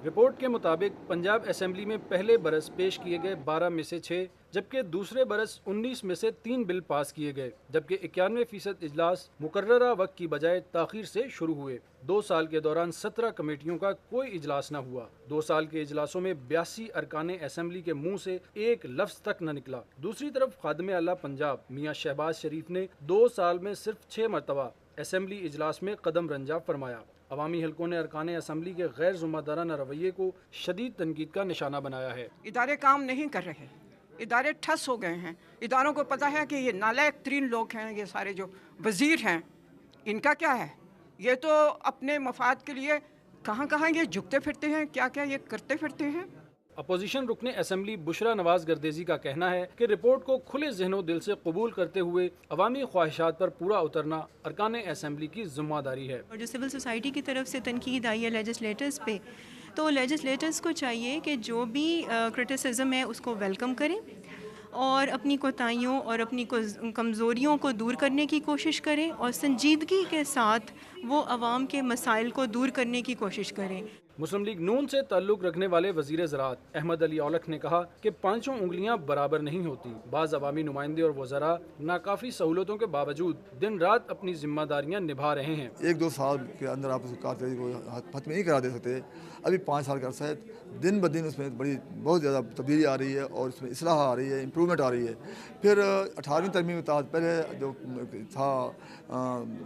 Report کے مطابق Punjab assembly میں پہلے برس پیش کیے گئے 12 میں سے 6 جبکہ دوسرے برس 19 میں سے 3 بل پاس کیے گئے، جبکہ 91% اجلاس مقررہ وقت کی بجائے تاخیر سے شروع ہوئے۔ 2 سال کے دوران 17 کمیٹیوں کا کوئی اجلاس نہ ہوا۔ 2 سال کے اجلاسوں میں 82 ارکان اسمبلی کے منہ سے ایک لفظ تک نہ نکلا۔ دوسری طرف خادم اعلیٰ پنجاب میاں شہباز شریف نے 2 سال میں صرف 6 مرتبہ اسمبلی اجلاس میں قدم رنجہ فرمایا۔ عوامی حلقوں نے ارکان اسمبلی کے غیر ذمہ دارانہ رویے کو شدید تنقید کا نشانہ بنایا ہے۔ ادارے کام نہیں کر رہے، ادارے ٹھس ہو گئے ہیں۔ اداروں کو پتہ ہے کہ یہ نالائق ترین لوگ ہیں، یہ سارے جو وزیر ہیں، ان کا کیا ہے؟ یہ تو اپنے مفاد کے لیے کہاں کہاں یہ جھکتے پھرتے ہیں، کیا کیا یہ کرتے پھرتے ہیں۔ اپوزیشن رکن اسمبلی بشرا نواز گردیزی کا کہنا ہے کہ رپورٹ کو کھلے ذہن و دل سے قبول کرتے ہوئے عوامی خواہشات پر پورا اترنا ارکان اسمبلی کی ذمہ داری ہے۔ اور جو سول سوسائٹی کی طرف سے تنقید آئی ہے لیجسلیٹرز پہ، تو لیجسلیٹرز کو چاہیے کہ جو بھی کرٹیسزم ہے اس کو ویلکم کریں اور اپنی کوتاہیوں اور اپنی کمزوریوں کو دور کرنے کی کوشش کریں اور سنجیدگی کے ساتھ وہ عوام کے مسائل کو دور کرنے کی کوشش کریں۔ مسلم لیگ نون سے تعلق رکھنے والے وزیر زراعت احمد علی اولکھ نے کہا کہ 5 انگلیاں برابر نہیں ہوتی۔ بعض عوامی نمائندے اور وزراء ناکافی سہولتوں کے باوجود دن رات اپنی ذمہ داریاں نبھا رہے ہیں۔ 1-2 سال کے اندر آپ اس کارکردگی کو ختم نہیں کرا دے سکتے۔ ابھی 5 سال کا عرصہ ہے، دن بدن اس میں بہت زیادہ تبدیلی آ رہی ہے اور اس میں اصلاح آ رہی ہے، امپرومنٹ آ رہی ہے۔ پھر 18ویں ترمیم کے تحت پہلے جو تھا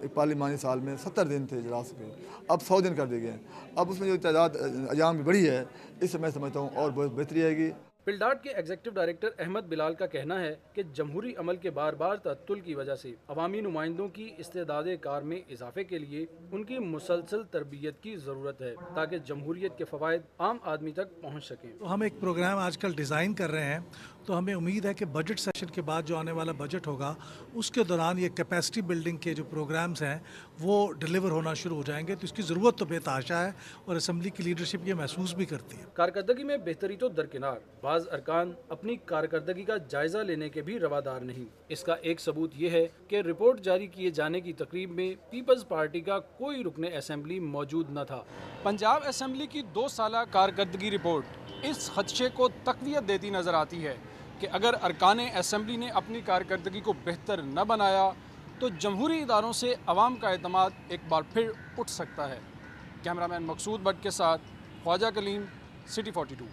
ایک پارلیمانی سال میں 70 دن تھے اجلاس کے، اب 100 دن کر دیے گئے ہیں۔ اب اس میں جو تعداد ایام بھی بڑی ہے، اس سے میں سمجھتا ہوں اور بہت بہتری آئے گی۔ پلڈاٹ کے ایگزیکٹو ڈائریکٹر احمد بلال کا کہنا ہے کہ جمہوری عمل کے بار بار تعطل کی وجہ سے عوامی نمائندوں کی استعداد کار میں اضافے کے لیے ان کی مسلسل تربیت کی ضرورت ہے تاکہ جمہوریت کے فوائد عام آدمی تک پہنچ سکیں۔ تو ہم ایک پروگرام آج کل ڈیزائن کر رہے ہیں، تو ہمیں امید ہے کہ بجٹ سیشن کے بعد جو آنے والا بجٹ ہوگا اس کے دوران یہ کیپیسٹی بلڈنگ کے جو پروگرامز ہیں وہ ڈیلیور ہونا شروع ہو جائیں گے۔ تو اس کی ضرورت تو بے تحاشا ہے اور اسمبلی کی لیڈرشپ یہ محسوس بھی کرتی ہے۔ کارکردگی میں بہتری تو درکنار، بعض ارکان اپنی کارکردگی کا جائزہ لینے کے بھی روادار نہیں۔ اس کا ایک ثبوت یہ ہے کہ رپورٹ جاری کیے جانے کی تقریب میں پیپلز پارٹی کا کوئی رکن اسمبلی موجود نہ تھا۔ پنجاب اسمبلی کی 2 سالہ کارکردگی رپورٹ اس خدشے کو تقویت دیتی نظر آتی ہے کہ اگر ارکان اسمبلی نے اپنی کارکردگی کو بہتر نہ بنایا تو جمہوری اداروں سے عوام کا اعتماد ایک بار پھر اٹھ سکتا ہے۔ کیمرہ مین مقصود بٹ کے ساتھ خواجہ کلیم، سٹی 42۔